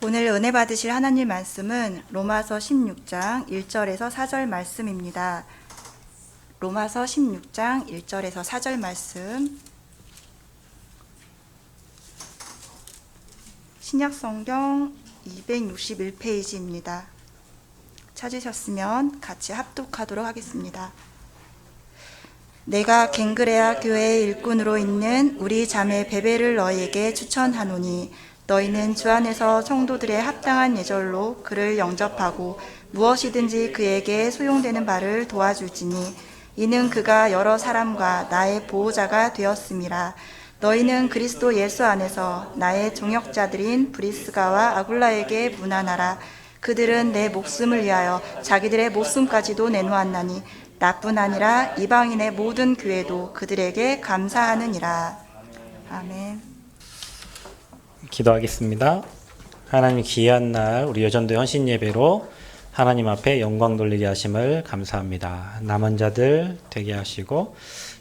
오늘 은혜 받으실 하나님 말씀은 로마서 16장 1절에서 4절 말씀입니다. 로마서 16장 1절에서 4절 말씀. 신약성경 261페이지입니다. 찾으셨으면 같이 합독하도록 하겠습니다. 내가 갱그레아 교회의 일꾼으로 있는 우리 자매 베베를 너희에게 추천하노니 너희는 주 안에서 성도들의 합당한 예절로 그를 영접하고 무엇이든지 그에게 소용되는 바를 도와줄지니 이는 그가 여러 사람과 나의 보호자가 되었음이라. 너희는 그리스도 예수 안에서 나의 종역자들인 브리스가와 아굴라에게 문안하라. 그들은 내 목숨을 위하여 자기들의 목숨까지도 내놓았나니 나뿐 아니라 이방인의 모든 교회도 그들에게 감사하느니라. 아멘. 기도하겠습니다. 하나님 귀한 날 우리 여전도 헌신 예배로 하나님 앞에 영광 돌리게 하심을 감사합니다. 남은 자들 되게 하시고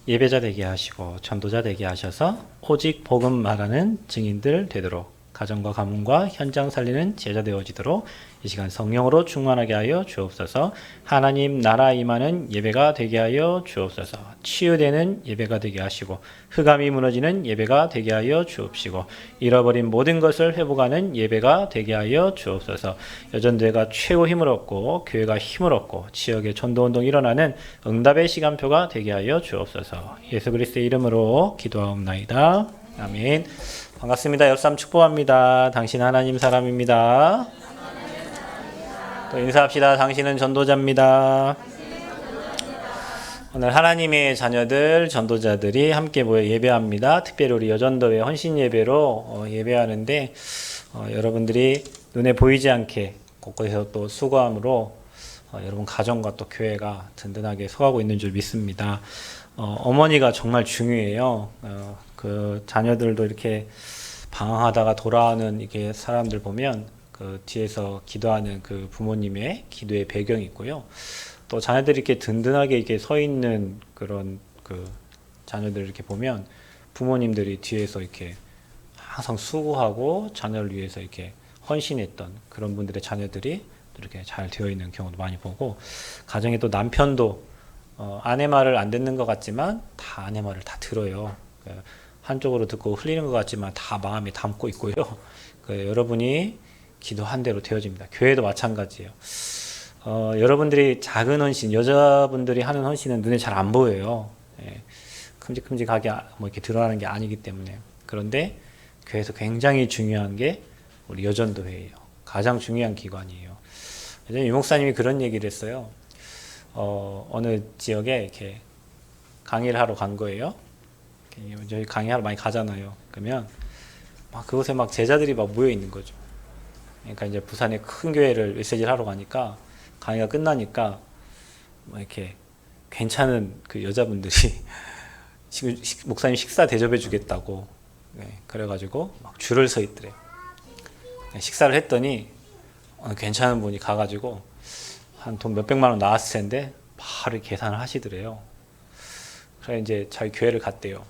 예배자 되게 하시고 전도자 되게 하셔서 오직 복음 말하는 증인들 되도록 가정과 가문과 현장 살리는 제자 되어지도록 이 시간 성령으로 충만하게 하여 주옵소서. 하나님 나라 임하는 예배가 되게 하여 주옵소서. 치유되는 예배가 되게 하시고 흑암이 무너지는 예배가 되게 하여 주옵시고 잃어버린 모든 것을 회복하는 예배가 되게 하여 주옵소서. 여전대가 최고 힘을 얻고 교회가 힘을 얻고 지역의 전도운동이 일어나는 응답의 시간표가 되게 하여 주옵소서. 예수 그리스도의 이름으로 기도하옵나이다. 아멘. 반갑습니다. 옆삼 축복합니다. 당신 하나님 사람입니다. 또 인사합시다. 당신은 전도자입니다. 오늘 하나님의 자녀들, 전도자들이 함께 모여 예배합니다. 특별히 우리 여전도회 헌신 예배로 예배하는데 여러분들이 눈에 보이지 않게 곳곳에서 또 수고함으로 여러분 가정과 또 교회가 든든하게 서가고 있는 줄 믿습니다. 어머니가 정말 중요해요. 그 자녀들도 이렇게 방황하다가 돌아오는 이게 사람들 보면 그 뒤에서 기도하는 그 부모님의 기도의 배경이 있고요. 또 자녀들이 이렇게 든든하게 이렇게 서 있는 그런 그 자녀들 이렇게 보면 부모님들이 뒤에서 이렇게 항상 수고하고 자녀를 위해서 이렇게 헌신했던 그런 분들의 자녀들이 이렇게 잘 되어 있는 경우도 많이 보고 가정에 또 남편도 아내 말을 안 듣는 것 같지만 다 아내 말을 다 들어요. 한쪽으로 듣고 흘리는 것 같지만 다 마음에 담고 있고요. 여러분이 기도한 대로 되어집니다. 교회도 마찬가지예요. 여러분들이 작은 헌신, 여자분들이 하는 헌신은 눈에 잘 안 보여요. 큼직큼직하게 뭐 이렇게 드러나는 게 아니기 때문에. 그런데 교회에서 굉장히 중요한 게 우리 여전도회예요. 가장 중요한 기관이에요. 예전에 유 목사님이 그런 얘기를 했어요. 어느 지역에 이렇게 강의를 하러 간 거예요. 저희 강의하러 많이 가잖아요. 그러면 막 그곳에 막 제자들이 막 모여 있는 거죠. 그러니까 이제 부산의 큰 교회를 메시지를 하러 가니까 강의가 끝나니까 막 이렇게 괜찮은 그 여자분들이 목사님 식사 대접해 주겠다고 그래가지고 막 줄을 서 있더래요. 식사를 했더니 괜찮은 분이 가가지고 한 돈 몇백만 원 나왔을 텐데 바로 계산을 하시더래요. 그래 이제 자기 교회를 갔대요.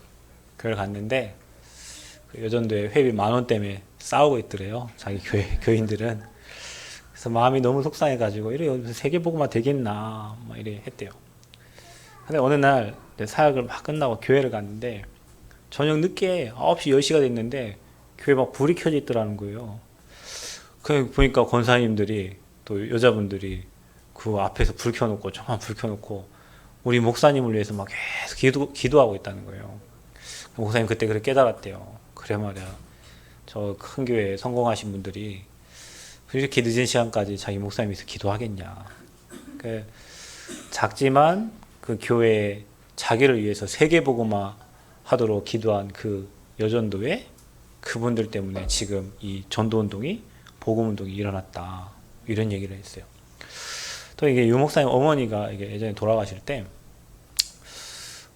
교회를 갔는데 그 여전도에 회비 10,000원 때문에 싸우고 있더래요. 자기 교인들은. 그래서 마음이 너무 속상해가지고 이래 세계복음화 되겠나 막 이래 했대요. 근데 어느 날 사역을 막 끝나고 교회를 갔는데 저녁 늦게 9시 10시가 됐는데 교회 막 불이 켜져 있더라는 거예요. 그 보니까 권사님들이 또 여자분들이 그 앞에서 불 켜놓고 저만 불 켜놓고 우리 목사님을 위해서 막 계속 기도하고 있다는 거예요. 목사님 그때 그렇게 깨달았대요. 그래 말이야. 저 큰 교회에 성공하신 분들이 이렇게 늦은 시간까지 자기 목사님 위해서 기도하겠냐. 작지만 그 교회에 자기를 위해서 세계복음화 하도록 기도한 그 여전도회 그분들 때문에 지금 이 전도운동이 복음운동이 일어났다. 이런 얘기를 했어요. 또 이게 유 목사님 어머니가 이게 예전에 돌아가실 때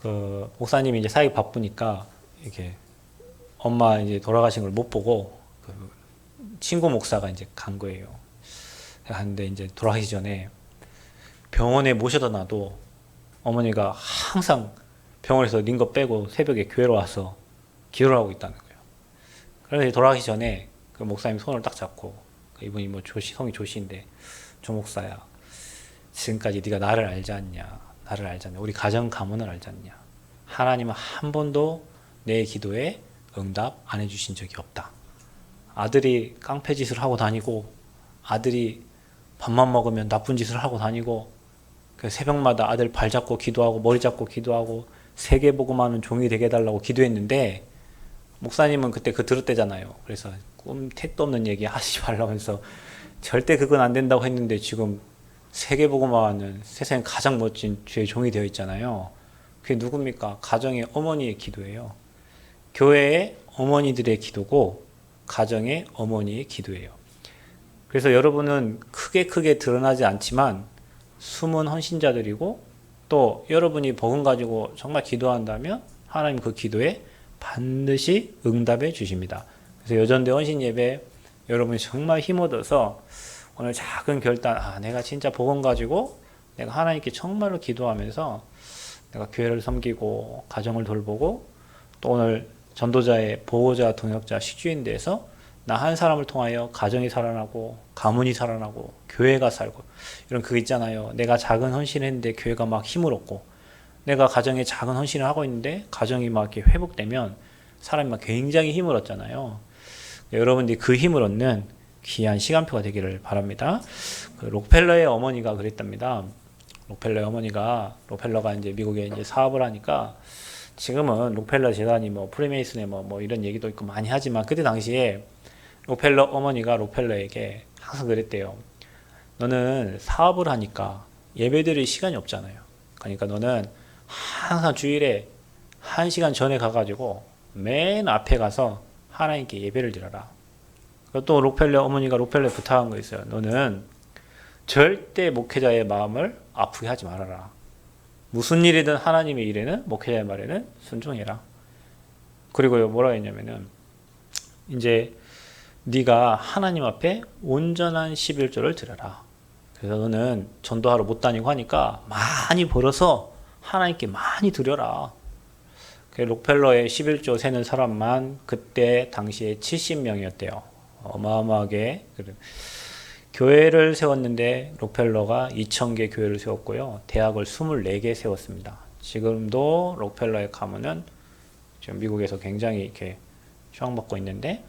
그 목사님이 이제 사역이 바쁘니까 이렇게 엄마 이제 돌아가신 걸 못 보고 그 친구 목사가 이제 간 거예요. 갔는데 이제 돌아가시기 전에 병원에 모셔다 놔도 어머니가 항상 병원에서 링거 빼고 새벽에 교회로 와서 기도를 하고 있다는 거예요. 그래서 돌아가기 전에 그 목사님 손을 딱 잡고 이분이 뭐 성이 조씨인데 조 목사야. 지금까지 네가 나를 알지 않냐? 나를 알지 않냐? 우리 가정 가문을 알지 않냐? 하나님은 한 번도 내 기도에 응답 안 해주신 적이 없다. 아들이 깡패짓을 하고 다니고 아들이 밥만 먹으면 나쁜 짓을 하고 다니고 새벽마다 아들 발 잡고 기도하고 머리 잡고 기도하고 세계복음하는 종이 되게 해달라고 기도했는데 목사님은 그때 들었대잖아요. 그래서 택도 없는 얘기 하지 말라고 해서 절대 그건 안 된다고 했는데 지금 세계복음화는 세상에 가장 멋진 주의 종이 되어 있잖아요. 그게 누굽니까? 가정의 어머니의 기도예요. 교회의 어머니들의 기도고 가정의 어머니의 기도예요. 그래서 여러분은 크게 드러나지 않지만 숨은 헌신자들이고 또 여러분이 복음 가지고 정말 기도한다면 하나님 그 기도에 반드시 응답해 주십니다. 그래서 여전대 헌신 예배 여러분이 정말 힘 얻어서 오늘 작은 결단, 내가 진짜 복음 가지고 내가 하나님께 정말로 기도하면서 내가 교회를 섬기고 가정을 돌보고 또 오늘 전도자의 보호자, 동역자, 식주인 돼서 나 한 사람을 통하여 가정이 살아나고 가문이 살아나고 교회가 살고 이런 그거 있잖아요. 내가 작은 헌신을 했는데 교회가 막 힘을 얻고 내가 가정에 작은 헌신을 하고 있는데 가정이 막 이렇게 회복되면 사람이 막 굉장히 힘을 얻잖아요. 여러분들이 그 힘을 얻는 귀한 시간표가 되기를 바랍니다. 그 록펠러의 어머니가 그랬답니다. 록펠러가 이제 미국에 이제 사업을 하니까 지금은 록펠러 재단이 뭐 프리메이슨에 뭐 이런 얘기도 있고 많이 하지만 그때 당시에 록펠러 어머니가 록펠러에게 항상 그랬대요. 너는 사업을 하니까 예배드릴 시간이 없잖아요. 그러니까 너는 항상 주일에 1시간 전에 가가지고 맨 앞에 가서 하나님께 예배를 드려라. 또 록펠러 어머니가 록펠러에 부탁한 거 있어요. 너는 절대 목회자의 마음을 아프게 하지 말아라. 무슨 일이든 하나님의 일에는 목회자의 말에는 순종해라. 그리고요 뭐라 했냐면은 이제 네가 하나님 앞에 온전한 11조를 드려라. 그래서 너는 전도하러 못 다니고 하니까 많이 벌어서 하나님께 많이 드려라. 록펠러의 11조 세는 사람만 그때 당시에 70명이었대요. 어마어마하게 교회를 세웠는데 록펠러가 2,000개 교회를 세웠고요. 대학을 24개 세웠습니다. 지금도 록펠러의 가문은 지금 미국에서 굉장히 이렇게 추앙받고 있는데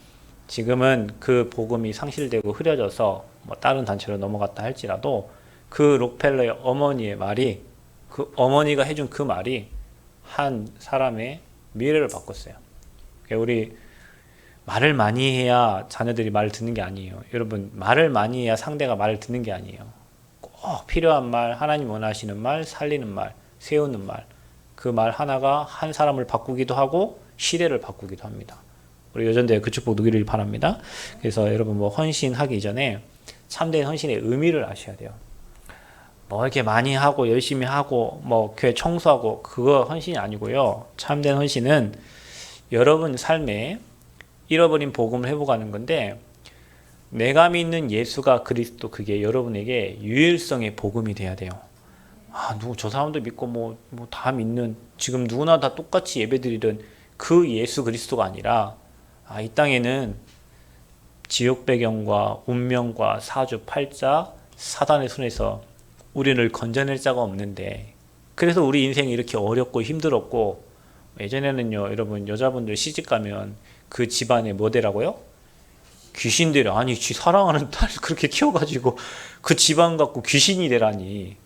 지금은 그 복음이 상실되고 흐려져서 뭐 다른 단체로 넘어갔다 할지라도 그 록펠러의 어머니의 말이 그 어머니가 해준 그 말이 한 사람의 미래를 바꿨어요. 우리 말을 많이 해야 자녀들이 말을 듣는 게 아니에요. 여러분 말을 많이 해야 상대가 말을 듣는 게 아니에요. 꼭 필요한 말, 하나님 원하시는 말, 살리는 말, 세우는 말, 그 말 하나가 한 사람을 바꾸기도 하고 시대를 바꾸기도 합니다. 우리 여전대 그 축복 누기를 바랍니다. 그래서 여러분 뭐 헌신하기 전에 참된 헌신의 의미를 아셔야 돼요. 뭐 이렇게 많이 하고 열심히 하고 뭐 교회 청소하고 그거 헌신이 아니고요. 참된 헌신은 여러분 삶에 잃어버린 복음을 회복하는 건데 내가 믿는 예수가 그리스도 그게 여러분에게 유일성의 복음이 돼야 돼요. 저 사람도 믿고 뭐 다 믿는 지금 누구나 다 똑같이 예배드리던 그 예수 그리스도가 아니라 이 땅에는 지옥 배경과 운명과 사주 팔자 사단의 손에서 우리를 건져낼 자가 없는데 그래서 우리 인생이 이렇게 어렵고 힘들었고 예전에는요 여러분 여자분들 시집가면 그 집안의 뭐대라고요? 귀신들이 아니 지 사랑하는 딸 그렇게 키워가지고 그 집안 갖고 귀신이 되라니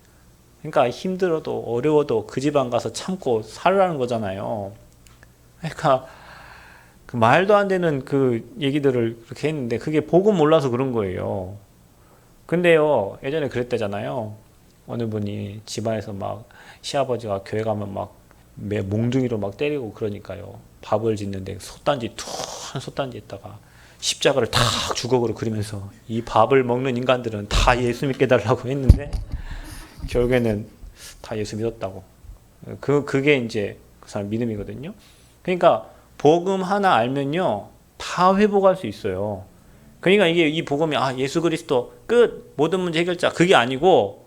그러니까 힘들어도 어려워도 그 집안 가서 참고 살라는 거잖아요. 그러니까 그 말도 안 되는 그 얘기들을 그렇게 했는데 그게 복음 몰라서 그런 거예요. 근데요 예전에 그랬대잖아요. 어느 분이 집안에서 막 시아버지가 교회 가면 막 몽둥이로 막 때리고 그러니까요. 밥을 짓는데 한 솥단지에다가 십자가를 탁 주걱으로 그리면서 이 밥을 먹는 인간들은 다 예수 믿게 해달라고 했는데 결국에는 다 예수 믿었다고. 그게 이제 그 사람 믿음이거든요. 그러니까 복음 하나 알면요 다 회복할 수 있어요. 그러니까 이게 이 복음이 예수 그리스도 끝 모든 문제 해결자 그게 아니고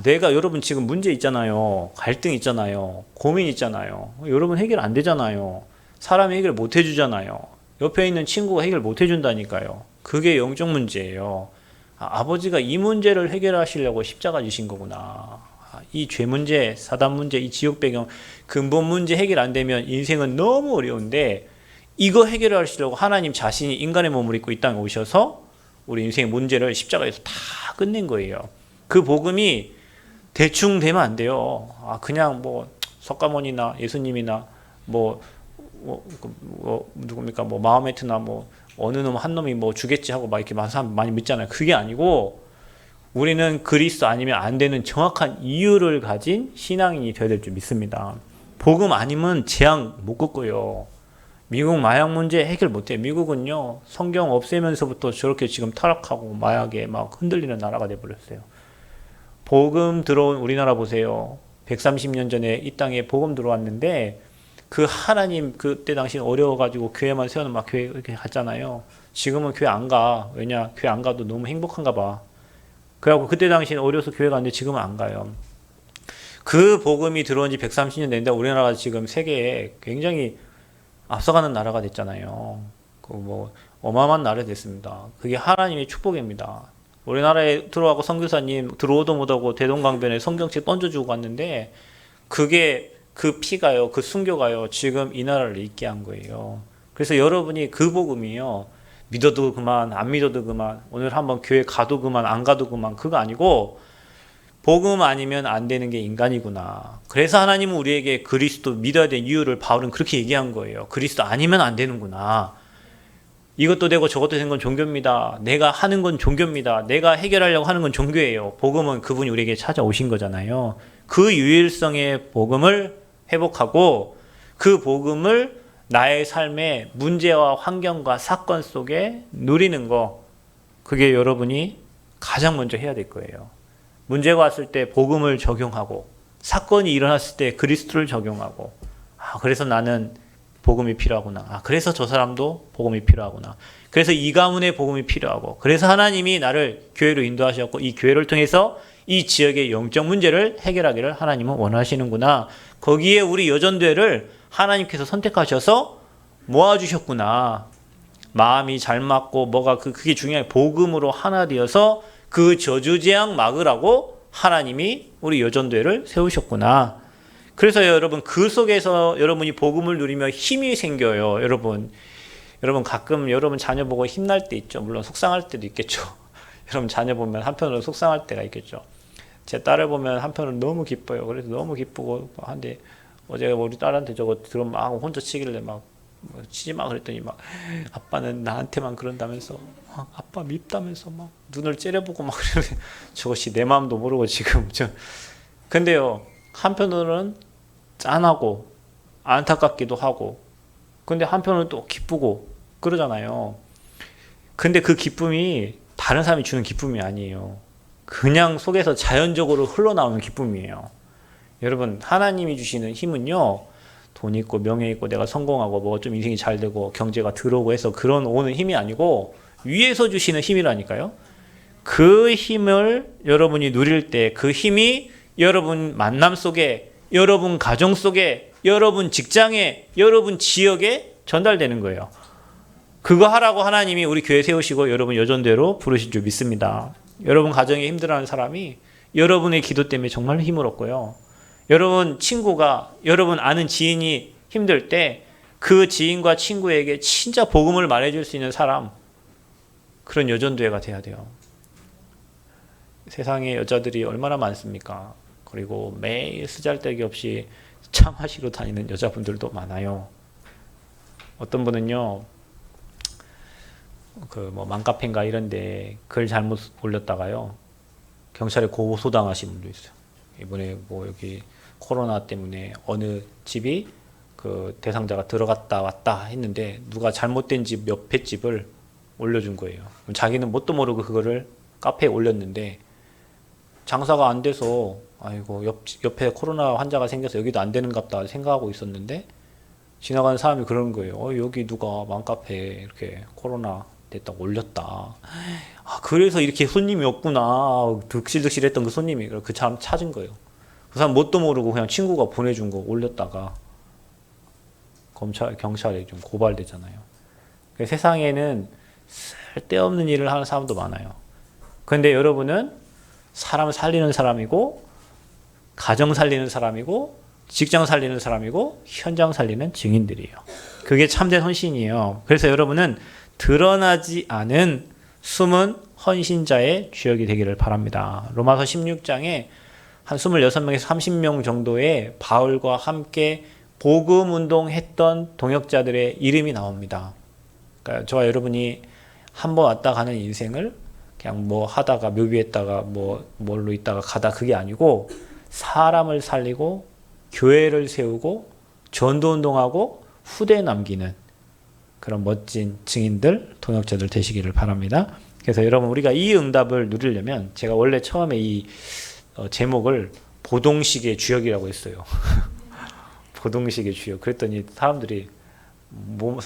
내가 여러분 지금 문제 있잖아요. 갈등 있잖아요. 고민 있잖아요. 여러분 해결 안 되잖아요. 사람이 해결 못 해주잖아요. 옆에 있는 친구가 해결 못 해준다니까요. 그게 영적 문제예요. 아버지가 이 문제를 해결하시려고 십자가 지신 거구나. 이 죄 문제, 사단 문제, 이 지옥 배경, 근본 문제 해결 안 되면 인생은 너무 어려운데 이거 해결하시려고 하나님 자신이 인간의 몸을 입고 이 땅에 오셔서 우리 인생의 문제를 십자가에서 다 끝낸 거예요. 그 복음이 대충 되면 안 돼요. 그냥 뭐 석가모니나 예수님이나 누굽니까 마호메트나 어느 놈 한 놈이 주겠지 하고 막 이렇게 많은 사람 많이 믿잖아요. 그게 아니고 우리는 그리스도 아니면 안 되는 정확한 이유를 가진 신앙인이 되어야 될 줄 믿습니다. 복음 아니면 재앙 못 걷고요. 미국 마약 문제 해결 못해요. 미국은요 성경 없애면서부터 저렇게 지금 타락하고 마약에 막 흔들리는 나라가 돼버렸어요. 복음 들어온 우리나라 보세요. 130년 전에 이 땅에 복음 들어왔는데 그 하나님 그때 당시 어려워가지고 교회만 세우는 막 교회 이렇게 갔잖아요. 지금은 교회 안 가. 왜냐 교회 안 가도 너무 행복한가 봐. 그래갖고 그때 당시는 어려서 교회 갔는데 지금은 안 가요. 그 복음이 들어온 지 130년 됐는데 우리나라가 지금 세계에 굉장히 앞서가는 나라가 됐잖아요. 어마어마한 나라가 됐습니다. 그게 하나님의 축복입니다. 우리나라에 들어가고 선교사님 들어오도 못하고 대동강변에 성경책 던져주고 갔는데 그게 그 피가요, 그 순교가요, 지금 이 나라를 있게 한 거예요. 그래서 여러분이 그 복음이요, 믿어도 그만, 안 믿어도 그만, 오늘 한번 교회 가도 그만, 안 가도 그만, 그거 아니고 복음 아니면 안 되는 게 인간이구나. 그래서 하나님은 우리에게 그리스도 믿어야 되는 이유를 바울은 그렇게 얘기한 거예요. 그리스도 아니면 안 되는구나. 이것도 되고 저것도 되는 건 종교입니다. 내가 하는 건 종교입니다. 내가 해결하려고 하는 건 종교예요. 복음은 그분이 우리에게 찾아오신 거잖아요. 그 유일성의 복음을 회복하고 그 복음을 나의 삶의 문제와 환경과 사건 속에 누리는 거, 그게 여러분이 가장 먼저 해야 될 거예요. 문제가 왔을 때 복음을 적용하고 사건이 일어났을 때 그리스도를 적용하고 그래서 나는 복음이 필요하구나. 그래서 저 사람도 복음이 필요하구나. 그래서 이 가문에 복음이 필요하고 그래서 하나님이 나를 교회로 인도하셨고 이 교회를 통해서 이 지역의 영적 문제를 해결하기를 하나님은 원하시는구나. 거기에 우리 여전도회를 하나님께서 선택하셔서 모아주셨구나. 마음이 잘 맞고 그게 중요해. 복음으로 하나 되어서 그 저주재앙 막으라고 하나님이 우리 여전도회를 세우셨구나. 그래서 여러분 그 속에서 여러분이 복음을 누리며 힘이 생겨요. 여러분 가끔 여러분 자녀 보고 힘날 때 있죠. 물론 속상할 때도 있겠죠. 여러분 자녀 보면 한편으로 속상할 때가 있겠죠. 제 딸을 보면 한편으로 너무 기뻐요. 그래서 너무 기쁘고 한데 어제 우리 딸한테 저거 들으면 막 혼자 치길래 막 치지 마 그랬더니 막 아빠는 나한테만 그런다면서 아빠 밉다면서 막 눈을 째려보고 막 그러면 저것이 내 마음도 모르고 지금 근데요 한편으로는 짠하고 안타깝기도 하고 근데 한편으로는 또 기쁘고 그러잖아요. 근데 그 기쁨이 다른 사람이 주는 기쁨이 아니에요. 그냥 속에서 자연적으로 흘러나오는 기쁨이에요. 여러분 하나님이 주시는 힘은요 돈 있고 명예 있고 내가 성공하고 좀 인생이 잘 되고 경제가 들어오고 해서 그런 오는 힘이 아니고 위에서 주시는 힘이라니까요. 그 힘을 여러분이 누릴 때 그 힘이 여러분 만남 속에 여러분 가정 속에 여러분 직장에 여러분 지역에 전달되는 거예요. 그거 하라고 하나님이 우리 교회 세우시고 여러분 여전대로 부르신 줄 믿습니다. 여러분 가정에 힘들어하는 사람이 여러분의 기도 때문에 정말 힘을 얻고요. 여러분 친구가 여러분 아는 지인이 힘들 때 그 지인과 친구에게 진짜 복음을 말해줄 수 있는 사람, 그런 여전도회가 돼야 돼요. 세상에 여자들이 얼마나 많습니까? 그리고 매일 쓰잘데기 없이 참하시러 다니는 여자분들도 많아요. 어떤 분은요 맘카페인가 이런데 글 잘못 올렸다가요 경찰에 고소당하신 분도 있어요. 이번에 여기 코로나 때문에 어느 집이 그 대상자가 들어갔다 왔다 했는데 누가 잘못된 집 옆에 집을 올려준 거예요. 자기는 뭣도 모르고 그거를 카페에 올렸는데 장사가 안 돼서 아이고 옆에 코로나 환자가 생겨서 여기도 안 되는갑다 생각하고 있었는데 지나가는 사람이 그러는 거예요. 여기 누가 맘카페에 이렇게 코로나 됐다고 올렸다. 그래서 이렇게 손님이 없구나. 득실득실했던 그 손님이 그 사람 찾은 거예요. 그 사람 뭣도 모르고 그냥 친구가 보내준 거 올렸다가 경찰에 좀 고발되잖아요. 세상에는 쓸데없는 일을 하는 사람도 많아요. 그런데 여러분은 사람 살리는 사람이고, 가정 살리는 사람이고, 직장 살리는 사람이고, 현장 살리는 증인들이에요. 그게 참된 헌신이에요. 그래서 여러분은 드러나지 않은 숨은 헌신자의 주역이 되기를 바랍니다. 로마서 16장에 한 26명에서 30명 정도의 바울과 함께 복음 운동했던 동역자들의 이름이 나옵니다. 그러니까 저와 여러분이 한번 왔다 가는 인생을 그냥 뭐 하다가 묘비했다가 뭐 뭘로 있다가 가다 그게 아니고 사람을 살리고 교회를 세우고 전도 운동하고 후대에 남기는 그런 멋진 증인들, 동역자들 되시기를 바랍니다. 그래서 여러분 우리가 이 응답을 누리려면 제가 원래 처음에 이 제목을 보동식의 주역이라고 했어요. 보동식의 주역. 그랬더니 사람들이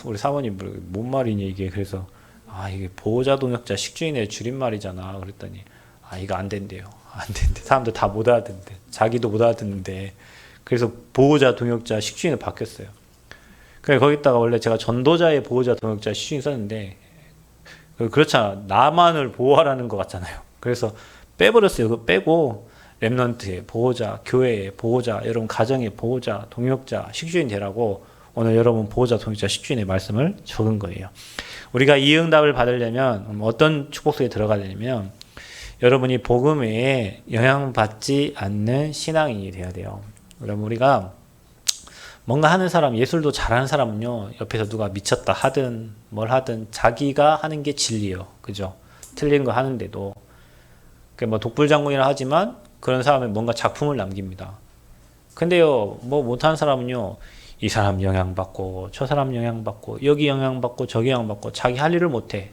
우리 사모님 뭔 말이냐 이게. 그래서 이게 보호자 동역자 식주인의 줄임말이잖아. 그랬더니 이거 안 된대요. 안 된대. 사람들 다 못 알아듣는데. 자기도 못 알아듣는데. 그래서 보호자 동역자 식주인을 바뀌었어요. 그래서 거기다가 원래 제가 전도자의 보호자 동역자 식주인 썼는데 그렇잖아. 나만을 보호하라는 것 같잖아요. 그래서 빼버렸어요. 그거 빼고 렘넌트의 보호자, 교회의 보호자, 여러분 가정의 보호자, 동역자, 식주인 되라고 오늘 여러분 보호자, 동역자, 식주인의 말씀을 적은 거예요. 우리가 이 응답을 받으려면 어떤 축복 속에 들어가려면 여러분이 복음에 영향받지 않는 신앙인이 돼야 돼요. 여러분 우리가 뭔가 하는 사람, 예술도 잘하는 사람은요, 옆에서 누가 미쳤다 하든 뭘 하든 자기가 하는 게 진리예요. 그죠? 틀린 거 하는데도. 뭐 독불장군이라 하지만 그런 사람이 뭔가 작품을 남깁니다. 근데요, 뭐 못하는 사람은요, 이 사람 영향받고 저 사람 영향받고 여기 영향받고 저기 영향받고 자기 할 일을 못해.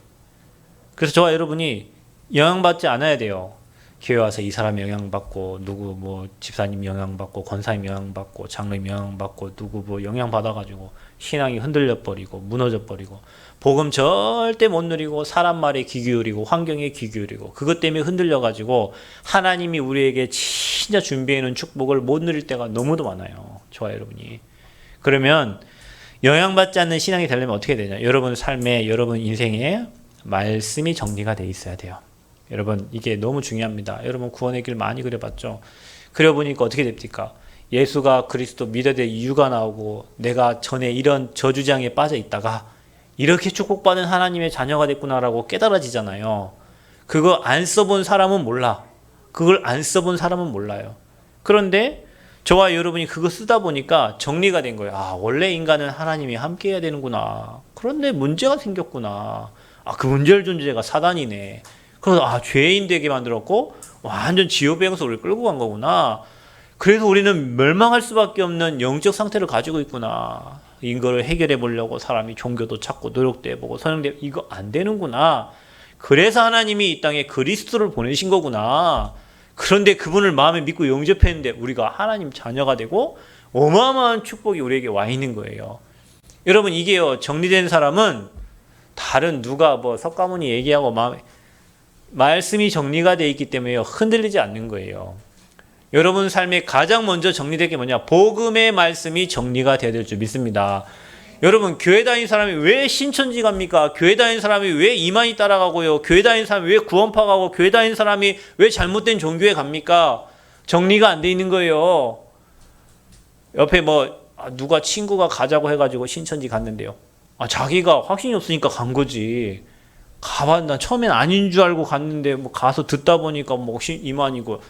그래서 저와 여러분이 영향받지 않아야 돼요. 교회 와서 이 사람 영향받고 누구 뭐 집사님 영향받고 권사님 영향받고 장로님 영향받고 누구 뭐 영향받아가지고 신앙이 흔들려 버리고 무너져 버리고 복음 절대 못 누리고 사람 말에 귀 기울이고 환경에 귀 기울이고 그것 때문에 흔들려가지고 하나님이 우리에게 진짜 준비해 놓은 축복을 못 누릴 때가 너무도 많아요. 저와 여러분이. 그러면 영향받지 않는 신앙이 되려면 어떻게 되냐? 여러분 삶에 여러분 인생에 말씀이 정리가 돼 있어야 돼요. 여러분 이게 너무 중요합니다. 여러분 구원의 길 많이 그려봤죠? 그려보니까 어떻게 됩니까? 예수가 그리스도 믿어야 될 이유가 나오고 내가 전에 이런 저주장에 빠져 있다가 이렇게 축복받은 하나님의 자녀가 됐구나라고 깨달아지잖아요. 그거 안 써본 사람은 몰라. 그걸 안 써본 사람은 몰라요. 그런데 저와 여러분이 그거 쓰다 보니까 정리가 된 거예요. 원래 인간은 하나님이 함께 해야 되는구나. 그런데 문제가 생겼구나. 그 문제를 준 죄가 사단이네. 그래서 죄인 되게 만들었고 완전 지옥배경에서 우리를 끌고 간 거구나. 그래서 우리는 멸망할 수밖에 없는 영적 상태를 가지고 있구나. 이거를 해결해 보려고 사람이 종교도 찾고 노력도 해보고 선행도 이거 안 되는구나. 그래서 하나님이 이 땅에 그리스도를 보내신 거구나. 그런데 그분을 마음에 믿고 영접했는데 우리가 하나님 자녀가 되고 어마어마한 축복이 우리에게 와 있는 거예요. 여러분 이게요, 정리된 사람은 다른 누가 뭐 석가모니 얘기하고 말씀이 정리가 되어 있기 때문에 흔들리지 않는 거예요. 여러분 삶에 가장 먼저 정리될 게 뭐냐? 복음의 말씀이 정리가 되어야 될 줄 믿습니다. 여러분 교회 다니는 사람이 왜 신천지 갑니까? 교회 다니는 사람이 왜 이만희 따라가고요? 교회 다니는 사람이 왜 구원파 가고 교회 다니는 사람이 왜 잘못된 종교에 갑니까? 정리가 안 돼 있는 거예요. 옆에 누가 친구가 가자고 해가지고 신천지 갔는데요. 자기가 확신이 없으니까 간 거지. 난 처음엔 아닌 줄 알고 갔는데 가서 듣다 보니까 이만이고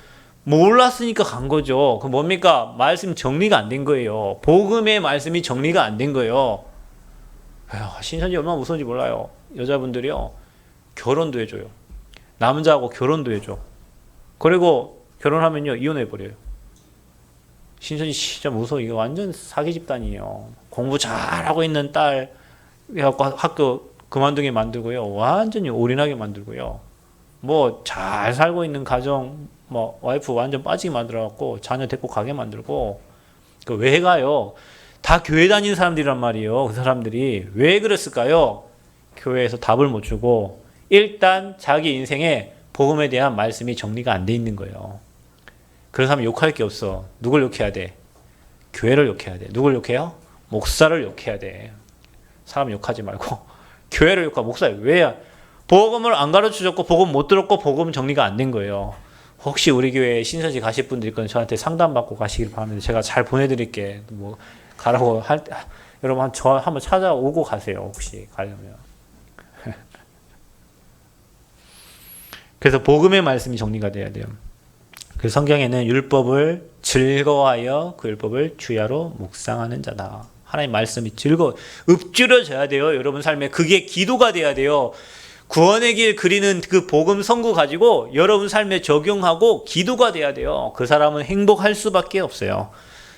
몰랐으니까 간 거죠. 그 뭡니까? 말씀 정리가 안 된 거예요. 복음의 말씀이 정리가 안 된 거예요. 신천지 얼마나 무서운지 몰라요. 여자분들이요, 결혼도 해줘요. 남자하고 결혼도 해줘. 그리고 결혼하면요 이혼해버려요. 신천지 진짜 무서워. 이거 완전 사기 집단이에요. 공부 잘하고 있는 딸 해갖고 학교 그만두게 만들고요. 완전히 올인하게 만들고요. 잘 살고 있는 가정, 와이프 완전 빠지게 만들어갖고 자녀 데리고 가게 만들고. 왜 가요? 다 교회 다니는 사람들이란 말이에요. 그 사람들이 왜 그랬을까요? 교회에서 답을 못 주고 일단 자기 인생에 복음에 대한 말씀이 정리가 안 돼 있는 거예요. 그런 사람 욕할 게 없어. 누굴 욕해야 돼? 교회를 욕해야 돼. 누굴 욕해요? 목사를 욕해야 돼. 사람 욕하지 말고 교회를 욕하고 목사. 왜 복음을 안 가르쳐줬고 복음 못 들었고 복음 정리가 안 된 거예요. 혹시 우리 교회 신서지 가실 분들 있거든 저한테 상담받고 가시길 바랍니다. 제가 잘 보내드릴게. 뭐 가라고 할 때 여러분 저 한번 찾아오고 가세요. 혹시 가려면. 그래서 복음의 말씀이 정리가 돼야 돼요. 그 성경에는 율법을 즐거워하여 그 율법을 주야로 묵상하는 자다. 하나님 말씀이 읊조려져야 돼요. 여러분 삶에 그게 기도가 돼야 돼요. 구원의 길 그리는 그 복음 선구 가지고 여러분 삶에 적용하고 기도가 돼야 돼요. 그 사람은 행복할 수밖에 없어요.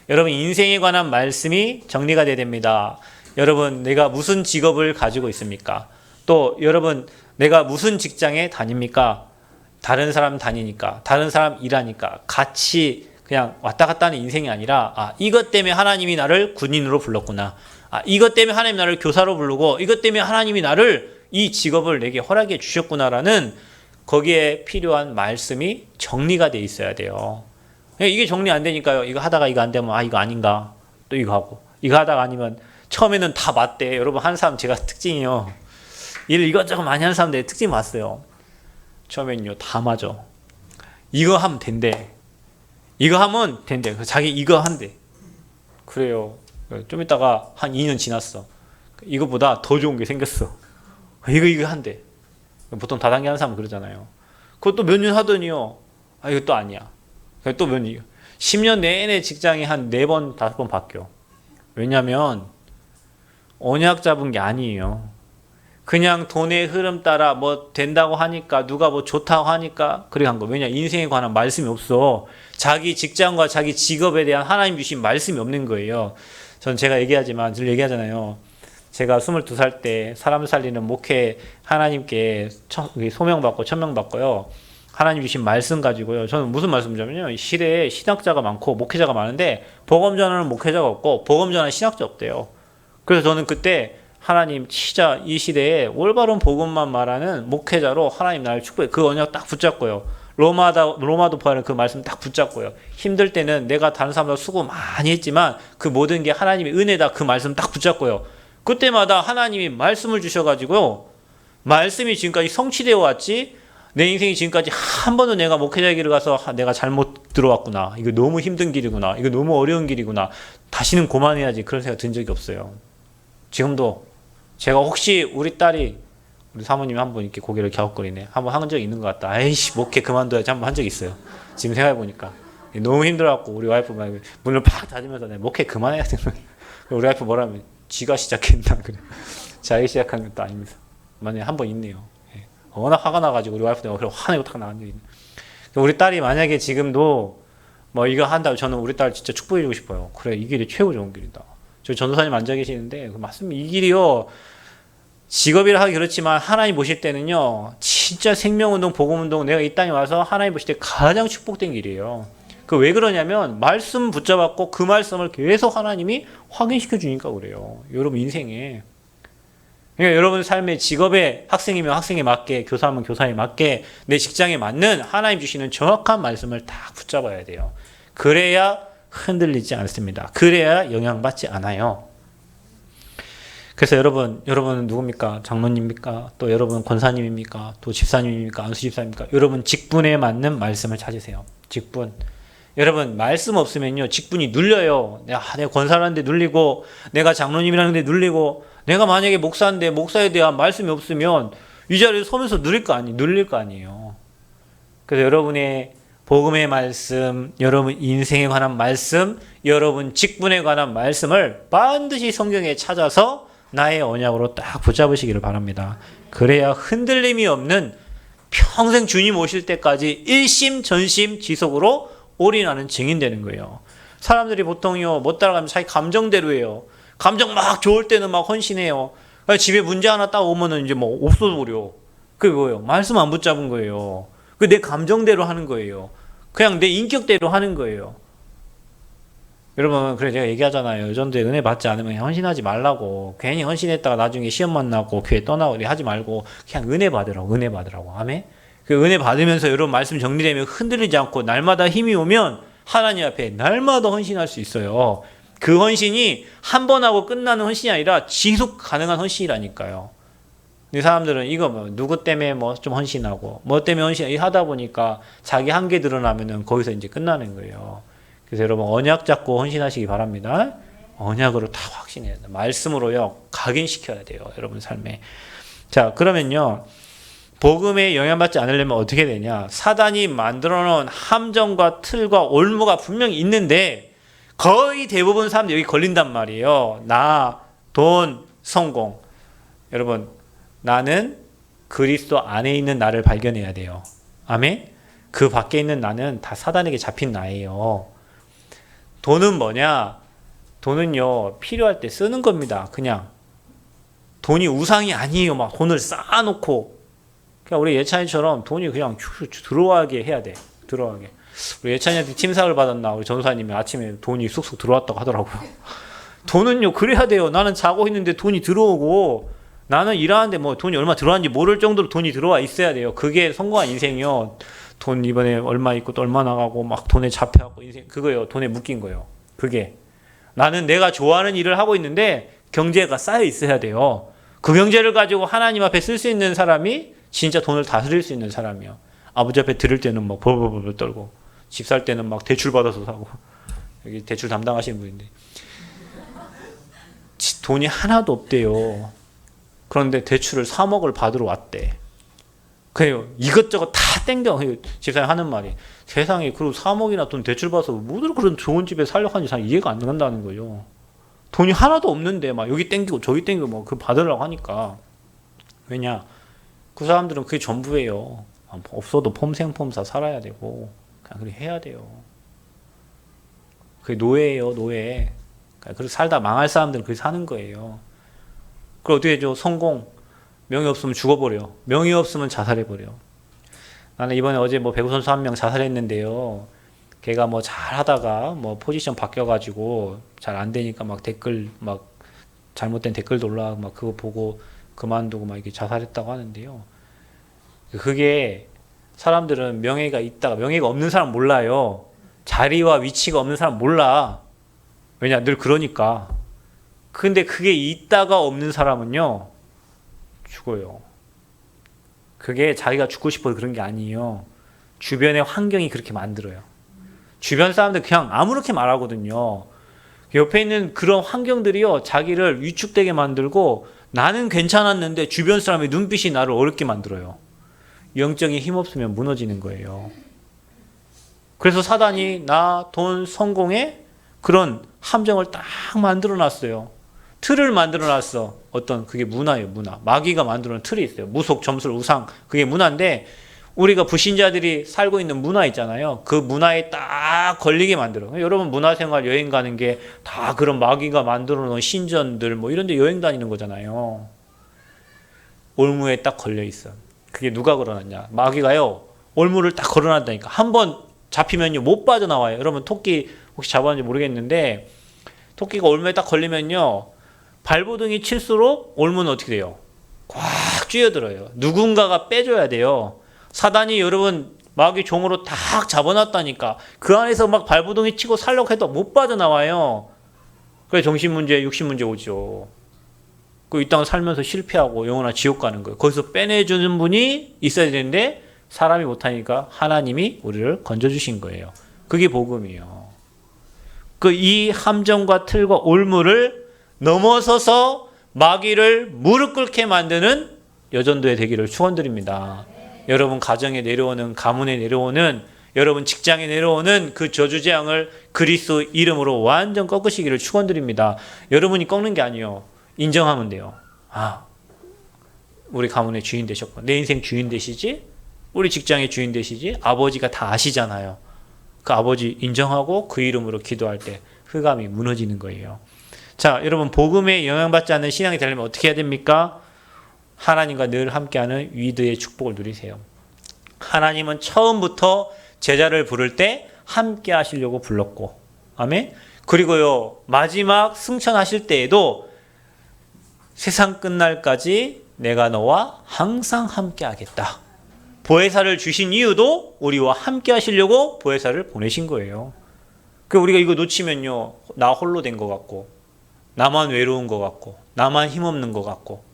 여러분 인생에 관한 말씀이 정리가 돼야 됩니다. 여러분 내가 무슨 직업을 가지고 있습니까? 또 여러분 내가 무슨 직장에 다닙니까? 다른 사람 다니니까 다른 사람 일하니까 같이 그냥 왔다 갔다 하는 인생이 아니라 이것 때문에 하나님이 나를 군인으로 불렀구나. 이것 때문에 하나님이 나를 교사로 부르고 이것 때문에 하나님이 나를 이 직업을 내게 허락해 주셨구나라는 거기에 필요한 말씀이 정리가 돼 있어야 돼요. 이게 정리 안 되니까요. 이거 하다가 이거 안 되면 이거 아닌가 또 이거 하고 이거 하다가 아니면 처음에는 다 맞대. 여러분 한 사람 제가 특징이요. 일 이것저것 많이 하는 사람들 특징 봤어요. 처음에는요 다 맞아. 이거 하면 된대. 이거 하면 된대. 자기 이거 한대. 그래요. 좀 있다가 한 2년 지났어. 이거보다 더 좋은 게 생겼어. 이거 한대. 보통 다단계 하는 사람은 그러잖아요. 그것도 몇 년 하더니요. 이거 또 아니야. 또 몇 년. 10년 내내 직장이 한 4번, 5번 바뀌어. 왜냐면 언약 잡은 게 아니에요. 그냥 돈의 흐름 따라 뭐 된다고 하니까 누가 뭐 좋다고 하니까 그래 한 거. 왜냐 인생에 관한 말씀이 없어. 자기 직장과 자기 직업에 대한 하나님 주신 말씀이 없는 거예요. 전 제가 늘 얘기하잖아요. 제가 22살 때 사람 살리는 목회 하나님께 소명받고 천명받고요. 하나님 주신 말씀 가지고요. 저는 무슨 말씀이냐면요. 이 시대에 신학자가 많고 목회자가 많은데 복음 전하는 목회자가 없고 복음 전하는 신학자 없대요. 그래서 저는 그때 하나님 진짜 이 시대에 올바른 복음만 말하는 목회자로 하나님 나를 축복해. 그 언약 딱 붙잡고요. 로마도 보하는 그 말씀 딱 붙잡고요. 힘들 때는 내가 다른 사람보다 수고 많이 했지만 그 모든 게 하나님의 은혜다. 그 말씀 딱 붙잡고요. 그때마다 하나님이 말씀을 주셔가지고요. 말씀이 지금까지 성취되어 왔지. 내 인생이 지금까지 한 번도 내가 목회자 길을 가서 내가 잘못 들어왔구나. 이거 너무 힘든 길이구나. 이거 너무 어려운 길이구나. 다시는 그만해야지. 그런 생각 든 적이 없어요. 지금도 제가 혹시 우리 사모님이 한번 이렇게 고개를 갸웃거리네. 한번 한 적이 있는 것 같다. 아이씨, 목회 그만둬야지 한번 한 적이 있어요. 지금 생각해보니까. 너무 힘들어갖고 우리 와이프 문을 팍 닫으면서 내 목회 그만해야 되는. 우리 와이프 뭐라면 지가 시작했나. 그래. 자기 시작한 것도 아니면서. 만약에 한 번 있네요. 워낙 화가 나가지고 우리 와이프 내가 화내고 탁 나간 적이 있네. 우리 딸이 만약에 지금도 뭐 이거 한다고 저는 우리 딸 진짜 축복해주고 싶어요. 그래, 이 길이 최고 좋은 길이다. 저 전도사님 앉아 계시는데 맞습니다. 이 길이요. 직업이라 하기 그렇지만 하나님 보실 때는요. 진짜 생명운동, 복음운동 내가 이 땅에 와서 하나님 보실 때 가장 축복된 길이에요. 그 왜 그러냐면 말씀 붙잡았고 그 말씀을 계속 하나님이 확인시켜 주니까 그래요. 여러분 인생에. 그러니까 여러분 삶의 직업에 학생이면 학생에 맞게, 교사면 교사에 맞게, 내 직장에 맞는 하나님 주시는 정확한 말씀을 다 붙잡아야 돼요. 그래야 흔들리지 않습니다. 그래야 영향받지 않아요. 그래서 여러분은 누굽니까? 장로님입니까? 또 여러분 권사님입니까? 또 집사님입니까? 안수 집사입니까? 여러분 직분에 맞는 말씀을 찾으세요. 직분. 여러분 말씀 없으면요 직분이 눌려요. 내가 권사라는데 눌리고 내가 장로님이라는데 눌리고 내가 만약에 목사인데 목사에 대한 말씀이 없으면 이 자리에 서면서 눌릴 거 아니에요. 그래서 여러분의 복음의 말씀, 여러분 인생에 관한 말씀, 여러분 직분에 관한 말씀을 반드시 성경에 찾아서 나의 언약으로 딱 붙잡으시기를 바랍니다. 그래야 흔들림이 없는 평생 주님 오실 때까지 일심전심 지속으로 올인하는 증인 되는 거예요. 사람들이 보통요 못 따라가면 자기 감정대로 해요. 감정 막 좋을 때는 막 헌신해요. 집에 문제 하나 딱 오면은 이제 뭐 없어져 버려. 그게 뭐예요? 말씀 안 붙잡은 거예요. 그 내 감정대로 하는 거예요. 그냥 내 인격대로 하는 거예요. 여러분, 그래 제가 얘기하잖아요. 여전도에 은혜 받지 않으면 헌신하지 말라고. 괜히 헌신했다가 나중에 시험만 나고 교회 떠나고 하지 말고 그냥 은혜 받으라고. 아멘? 그 은혜 받으면서 여러분 말씀 정리되면 흔들리지 않고 날마다 힘이 오면 하나님 앞에 날마다 헌신할 수 있어요. 그 헌신이 한 번 하고 끝나는 헌신이 아니라 지속 가능한 헌신이라니까요. 이 사람들은 이거 뭐 누구 때문에 뭐 좀 헌신하고 뭐 때문에 헌신하다 보니까 자기 한계 드러나면은 거기서 이제 끝나는 거예요. 그래서 여러분 언약 잡고 헌신하시기 바랍니다. 언약으로 다 확신해야 돼요. 말씀으로요 각인시켜야 돼요. 여러분 삶에. 자, 그러면요 복음에 영향받지 않으려면 어떻게 되냐? 사단이 만들어 놓은 함정과 틀과 올무가 분명히 있는데 거의 대부분 사람들이 여기 걸린단 말이에요. 나, 돈, 성공. 여러분, 나는 그리스도 안에 있는 나를 발견해야 돼요. 아멘? 그 밖에 있는 나는 다 사단에게 잡힌 나예요. 돈은 뭐냐? 돈은요, 필요할 때 쓰는 겁니다. 그냥. 돈이 우상이 아니에요. 막 돈을 쌓아놓고. 그냥 우리 예찬이처럼 돈이 그냥 들어가게 해야 돼. 들어가게. 우리 예찬이한테 팀사를 받았나? 우리 전사님이 아침에 돈이 쑥쑥 들어왔다고 하더라고요. 돈은요, 그래야 돼요. 나는 자고 있는데 돈이 들어오고, 나는 일하는데 뭐 돈이 얼마 들어왔는지 모를 정도로 돈이 들어와 있어야 돼요. 그게 성공한 인생이요. 돈 이번에 얼마 있고 또 얼마 나가고 막 돈에 잡혀갖고 인생, 그거요. 돈에 묶인 거예요. 그게. 나는 내가 좋아하는 일을 하고 있는데 경제가 쌓여 있어야 돼요. 그 경제를 가지고 하나님 앞에 쓸 수 있는 사람이 진짜 돈을 다스릴 수 있는 사람이요. 아버지 앞에 드릴 때는 막 벌벌벌 떨고 집 살 때는 막 대출 받아서 사고 여기 대출 담당하시는 분인데 돈이 하나도 없대요. 그런데 대출을 3억을 받으러 왔대. 그래요. 이것저것 다 땡겨. 집사님 하는 말이 세상에 그리고 3억이나 돈 대출 받아서 뭐들 그런 좋은 집에 살려고 하는지 잘 이해가 안 간다는 거예요. 돈이 하나도 없는데 막 여기 땡기고 저기 땡기고 뭐 그 받으려고 하니까. 왜냐? 그 사람들은 그게 전부예요. 없어도 폼생폼사 살아야 되고 그냥 그렇게 해야 돼요. 그게 노예예요, 노예. 그렇게 살다 망할 사람들은 그렇게 사는 거예요. 그걸 어떻게 해줘? 성공. 명예 없으면 죽어버려. 명예 없으면 자살해버려. 나는 이번에 어제 뭐 배구 선수 한 명 자살했는데요. 걔가 뭐 잘하다가 뭐 포지션 바뀌어가지고 잘 안 되니까 막 댓글 막 잘못된 댓글도 올라가고 막 그거 보고 그만두고 막 이렇게 자살했다고 하는데요. 그게 사람들은 명예가 있다가 명예가 없는 사람 몰라요. 자리와 위치가 없는 사람 몰라. 왜냐? 늘 그러니까. 근데 그게 있다가 없는 사람은요. 죽어요. 그게 자기가 죽고 싶어서 그런 게 아니에요. 주변의 환경이 그렇게 만들어요. 주변 사람들 그냥 아무렇게 말하거든요. 옆에 있는 그런 환경들이요. 자기를 위축되게 만들고 나는 괜찮았는데 주변 사람의 눈빛이 나를 어렵게 만들어요. 영적인 힘 없으면 무너지는 거예요. 그래서 사단이 나, 돈, 성공에 그런 함정을 딱 만들어 놨어요. 틀을 만들어 놨어. 어떤 그게 문화예요, 문화. 마귀가 만들어 놓은 틀이 있어요. 무속, 점술, 우상. 그게 문화인데 우리가 불신자들이 살고 있는 문화 있잖아요. 그 문화에 딱 걸리게 만들어. 여러분 문화생활 여행 가는 게 다 그런 마귀가 만들어 놓은 신전들 뭐 이런 데 여행 다니는 거잖아요. 올무에 딱 걸려 있어. 그게 누가 걸어놨냐? 마귀가요. 올무를 딱 걸어놨다니까. 한번 잡히면요 못 빠져나와요. 여러분 토끼 혹시 잡았는지 모르겠는데 토끼가 올무에 딱 걸리면요 발버둥이 칠수록 올무는 어떻게 돼요? 꽉 쥐어들어요. 누군가가 빼줘야 돼요. 사단이 여러분 마귀 종으로 딱 잡아놨다니까. 그 안에서 막 발버둥이 치고 살려고 해도 못 빠져나와요. 그래 정신문제 육신문제 오죠. 그 이 땅 살면서 실패하고 영원한 지옥 가는 거예요. 거기서 빼내주는 분이 있어야 되는데 사람이 못하니까 하나님이 우리를 건져주신 거예요. 그게 복음이에요. 그 이 함정과 틀과 올무를 넘어서서 마귀를 무릎 꿇게 만드는 여전도의 되기를 축원드립니다. 여러분 가정에 내려오는 가문에 내려오는 여러분 직장에 내려오는 그 저주재앙을 그리스도 이름으로 완전 꺾으시기를 축원드립니다. 여러분이 꺾는 게 아니에요. 인정하면 돼요. 아, 우리 가문의 주인 되셨고 내 인생 주인 되시지? 우리 직장의 주인 되시지? 아버지가 다 아시잖아요. 그 아버지 인정하고 그 이름으로 기도할 때 흑암이 무너지는 거예요. 자, 여러분 복음에 영향받지 않는 신앙이 되려면 어떻게 해야 됩니까? 하나님과 늘 함께하는 위드의 축복을 누리세요. 하나님은 처음부터 제자를 부를 때 함께 하시려고 불렀고 아멘? 그리고요 마지막 승천하실 때에도 세상 끝날까지 내가 너와 항상 함께 하겠다. 보혜사를 주신 이유도 우리와 함께 하시려고 보혜사를 보내신 거예요. 그 우리가 이거 놓치면요 나 홀로 된 것 같고 나만 외로운 것 같고 나만 힘없는 것 같고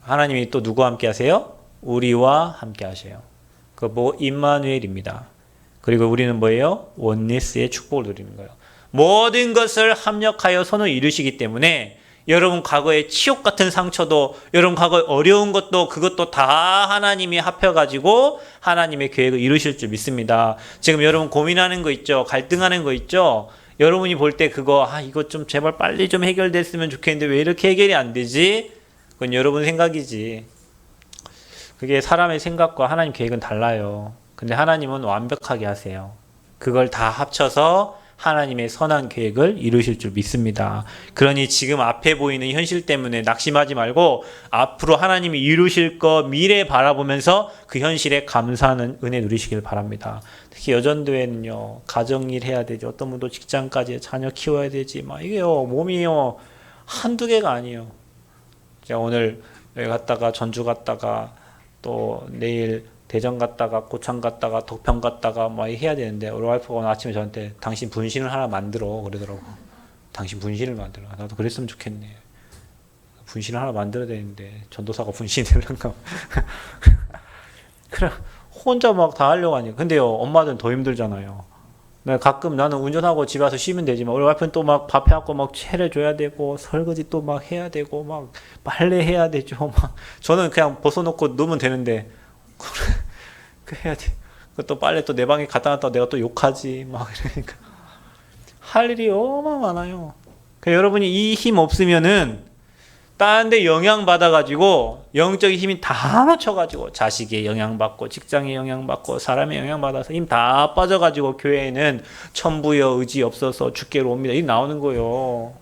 하나님이 또 누구와 함께 하세요? 우리와 함께 하셔요. 그 뭐 임마누엘입니다. 그리고 우리는 뭐예요? 원네스의 축복을 누리는 거예요. 모든 것을 합력하여 선을 이루시기 때문에 여러분 과거의 치욕 같은 상처도, 여러분 과거의 어려운 것도, 그것도 다 하나님이 합혀가지고 하나님의 계획을 이루실 줄 믿습니다. 지금 여러분 고민하는 거 있죠? 갈등하는 거 있죠? 여러분이 볼 때 그거 이거 좀 제발 빨리 좀 해결됐으면 좋겠는데 왜 이렇게 해결이 안 되지? 그건 여러분 생각이지. 그게 사람의 생각과 하나님 계획은 달라요. 근데 하나님은 완벽하게 하세요. 그걸 다 합쳐서 하나님의 선한 계획을 이루실 줄 믿습니다. 그러니 지금 앞에 보이는 현실 때문에 낙심하지 말고 앞으로 하나님이 이루실 거 미래 바라보면서 그 현실에 감사하는 은혜 누리시길 바랍니다. 특히 여전도에는요, 가정일 해야 되지, 어떤 분도 직장까지 자녀 키워야 되지, 이게요, 몸이요, 한두 개가 아니에요. 제가 오늘 여기 갔다가 전주 갔다가 또 내일 대전 갔다가 고창 갔다가 덕평 갔다가 해야 되는데 우리 와이프가 오늘 아침에 저한테 당신 분신을 하나 만들어 그러더라고. 당신 분신을 만들어. 나도 그랬으면 좋겠네. 분신을 하나 만들어야 되는데 전도사가 분신을 한가. 그래 혼자 다 하려고 하니까. 근데요, 엄마들은 더 힘들잖아요. 가끔 나는 운전하고 집에 와서 쉬면 되지만 우리 와이프는 또 밥 해갖고 차려줘야 되고 설거지 또 해야 되고 빨래 해야 되죠. 저는 그냥 벗어놓고 누우면 되는데 그 해야 돼. 또 빨래 또 내 방에 갖다 놨다가 내가 또 욕하지 이러니까 할 일이 얼마나 많아요. 여러분이 이 힘 없으면은 딴 데 영향받아가지고 영적인 힘이 다 놓쳐가지고 자식의 영향받고 직장의 영향받고 사람의 영향받아서 힘 다 빠져가지고 교회에는 천부여 의지 없어서 주께로 옵니다. 이 나오는 거예요.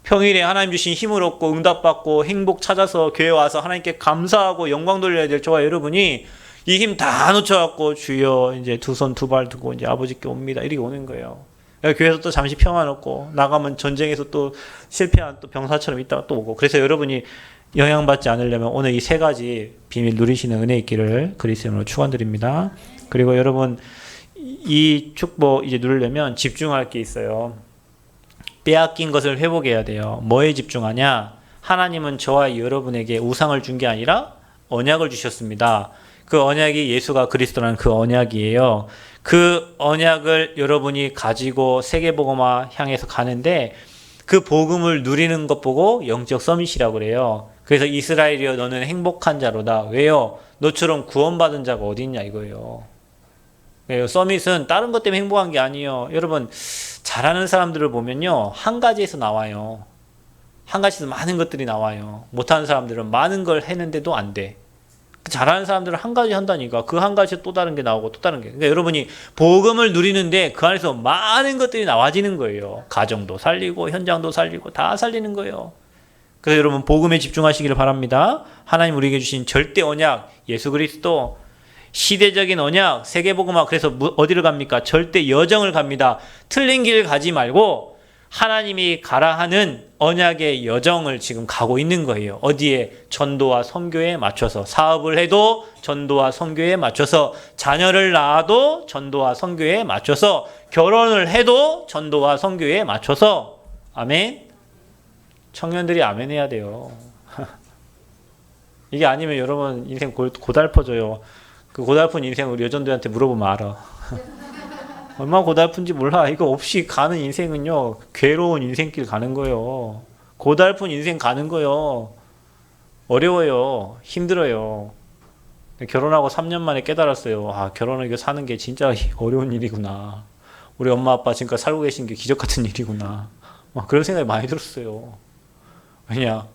평일에 하나님 주신 힘을 얻고 응답받고 행복 찾아서 교회 와서 하나님께 감사하고 영광 돌려야 될 저와 여러분이 이 힘 다 놓쳐갖고 주여 이제 두 손 두 발 두고 이제 아버지께 옵니다. 이렇게 오는 거예요. 교회에서 또 잠시 평안 얻고 나가면 전쟁에서 또 실패한 또 병사처럼 있다가 또 오고. 그래서 여러분이 영향받지 않으려면 오늘 이 세 가지 비밀 누리시는 은혜 있기를 그리스도 이름으로 축원드립니다. 그리고 여러분 이 축복 이제 누리려면 집중할 게 있어요. 빼앗긴 것을 회복해야 돼요. 뭐에 집중하냐? 하나님은 저와 여러분에게 우상을 준 게 아니라 언약을 주셨습니다. 그 언약이 예수가 그리스도라는 그 언약이에요. 그 언약을 여러분이 가지고 세계복음화 향해서 가는데 그 복음을 누리는 것 보고 영적 서밋이라고 그래요. 그래서 이스라엘이여 너는 행복한 자로다. 왜요? 너처럼 구원받은 자가 어디 있냐 이거예요. 서밋은 다른 것 때문에 행복한 게 아니에요. 여러분 잘하는 사람들을 보면요, 한 가지에서 나와요. 한 가지에서 많은 것들이 나와요. 못하는 사람들은 많은 걸 했는데도 안 돼. 잘하는 사람들은 한 가지 한다니까 그 한 가지에 또 다른 게 나오고 또 다른 게. 그러니까 여러분이 복음을 누리는데 그 안에서 많은 것들이 나와지는 거예요. 가정도 살리고 현장도 살리고 다 살리는 거예요. 그래서 여러분 복음에 집중하시기를 바랍니다. 하나님 우리에게 주신 절대 언약 예수 그리스도, 시대적인 언약 세계복음화. 그래서 어디를 갑니까? 절대 여정을 갑니다. 틀린 길 가지 말고 하나님이 가라 하는 언약의 여정을 지금 가고 있는 거예요. 어디에? 전도와 선교에 맞춰서. 사업을 해도 전도와 선교에 맞춰서, 자녀를 낳아도 전도와 선교에 맞춰서, 결혼을 해도 전도와 선교에 맞춰서. 아멘. 청년들이 아멘 해야 돼요. 이게 아니면 여러분 인생 고달퍼져요. 그 고달픈 인생 우리 여전도한테 물어보면 알아. 얼마나 고달픈지 몰라. 이거 없이 가는 인생은요, 괴로운 인생길 가는 거예요. 고달픈 인생 가는 거예요. 어려워요. 힘들어요. 결혼하고 3년 만에 깨달았어요. 결혼을 이거 사는 게 진짜 어려운 일이구나. 우리 엄마 아빠 지금까지 살고 계신 게 기적 같은 일이구나. 그런 생각이 많이 들었어요. 왜냐?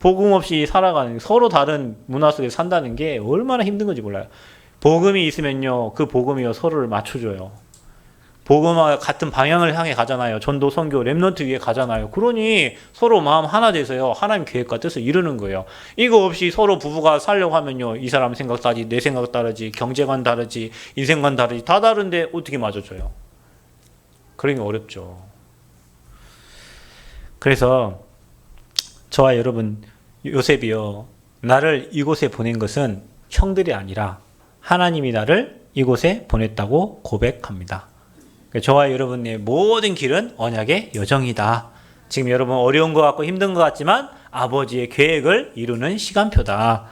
복음 없이 살아가는, 서로 다른 문화 속에 산다는 게 얼마나 힘든 건지 몰라요. 복음이 있으면요, 그 복음이요 서로를 맞춰줘요. 복음과 같은 방향을 향해 가잖아요. 전도, 선교, 렘넌트 위에 가잖아요. 그러니 서로 마음 하나 돼서요, 하나님 계획과 뜻을 이루는 거예요. 이거 없이 서로 부부가 살려고 하면요, 이 사람 생각 다르지, 내 생각 다르지, 경제관 다르지, 인생관 다르지, 다 다른데 어떻게 맞아줘요? 그러니까 어렵죠. 그래서 저와 여러분, 요셉이요, 나를 이곳에 보낸 것은 형들이 아니라 하나님이 나를 이곳에 보냈다고 고백합니다. 저와 여러분의 모든 길은 언약의 여정이다. 지금 여러분 어려운 것 같고 힘든 것 같지만 아버지의 계획을 이루는 시간표다.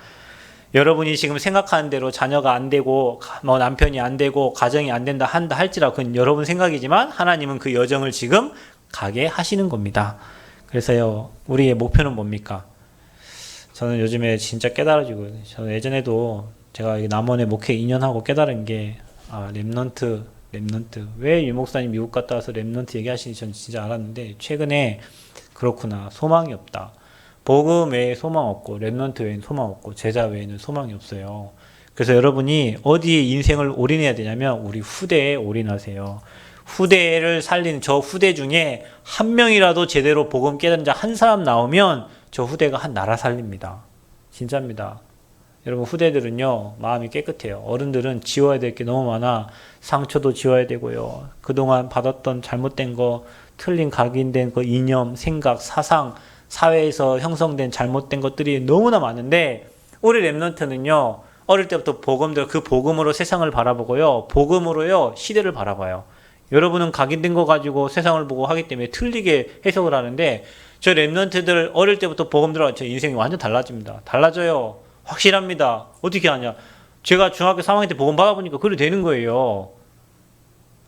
여러분이 지금 생각하는 대로 자녀가 안 되고 뭐 남편이 안 되고 가정이 안 된다 한다 할지라도 그건 여러분 생각이지만 하나님은 그 여정을 지금 가게 하시는 겁니다. 그래서요, 우리의 목표는 뭡니까? 저는 요즘에 진짜 깨달아지고, 저는 예전에도 제가 남원에 목회 2년 하고 깨달은 게, 렘넌트. 왜 유 목사님 미국 갔다 와서 렘넌트 얘기하시는지 전 진짜 알았는데, 최근에 그렇구나. 소망이 없다. 복음 외에 소망 없고, 렘넌트 외에는 소망 없고, 제자 외에는 소망이 없어요. 그래서 여러분이 어디에 인생을 올인해야 되냐면, 우리 후대에 올인하세요. 후대를 살리는 저 후대 중에 한 명이라도 제대로 복음 깨닫는 자 한 사람 나오면 저 후대가 한 나라 살립니다. 진짜입니다. 여러분 후대들은요 마음이 깨끗해요. 어른들은 지워야 될 게 너무 많아. 상처도 지워야 되고요. 그동안 받았던 잘못된 거, 틀린 각인된 그 이념, 생각, 사상, 사회에서 형성된 잘못된 것들이 너무나 많은데 우리 렘넌트는요 어릴 때부터 복음대로 그 복음으로 세상을 바라보고요. 복음으로요 시대를 바라봐요. 여러분은 각인된 거 가지고 세상을 보고 하기 때문에 틀리게 해석을 하는데 저 렘넌트들 어릴 때부터 복음 들어가 저 인생이 완전 달라집니다. 달라져요. 확실합니다. 어떻게 하냐? 제가 중학교 3학년 때 복음 받아보니까 그래 되는 거예요.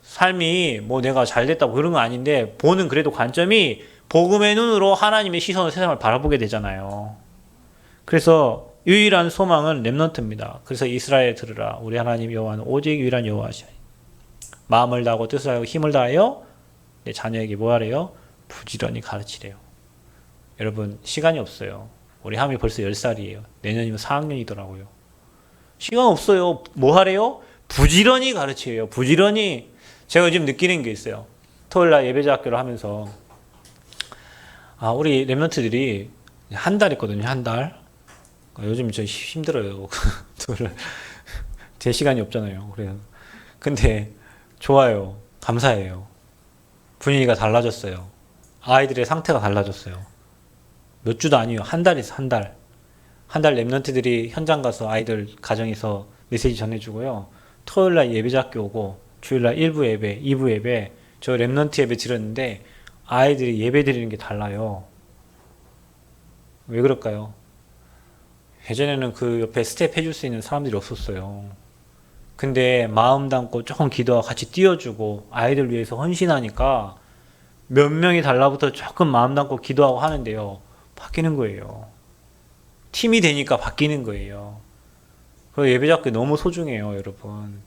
삶이 뭐 내가 잘 됐다고 그런 건 아닌데 보는 그래도 관점이 복음의 눈으로 하나님의 시선으로 세상을 바라보게 되잖아요. 그래서 유일한 소망은 렘넌트입니다. 그래서 이스라엘 들으라. 우리 하나님 여호와는 오직 유일한 여호와시오. 마음을 다하고 뜻을 하고 힘을 다하여 내 자녀에게 뭐 하래요? 부지런히 가르치래요. 여러분 시간이 없어요. 우리 함이 벌써 10살이에요. 내년이면 4학년이더라고요. 시간 없어요. 뭐 하래요? 부지런히 가르치래요. 부지런히. 제가 요즘 느끼는 게 있어요. 토요일날 예배자 학교를 하면서 우리 렘넌트들이 한 달 있거든요. 한 달. 요즘 저 힘들어요. 제 시간이 없잖아요. 그래서 근데 좋아요. 감사해요. 분위기가 달라졌어요. 아이들의 상태가 달라졌어요. 몇 주도 아니에요. 한 달에서 한 달. 한 달 렘넌트들이 현장 가서 아이들 가정에서 메시지 전해주고요. 토요일날 예배자 학교 오고 주일날 1부 예배, 2부 예배, 저 렘넌트 예배 드렸는데 아이들이 예배 드리는 게 달라요. 왜 그럴까요? 예전에는 그 옆에 스텝 해줄 수 있는 사람들이 없었어요. 근데 마음 담고 조금 기도하고 같이 띄워주고 아이들 위해서 헌신하니까 몇 명이 달라붙어 조금 마음 담고 기도하고 하는데요. 바뀌는 거예요. 팀이 되니까 바뀌는 거예요. 그래서 예배자께 너무 소중해요, 여러분.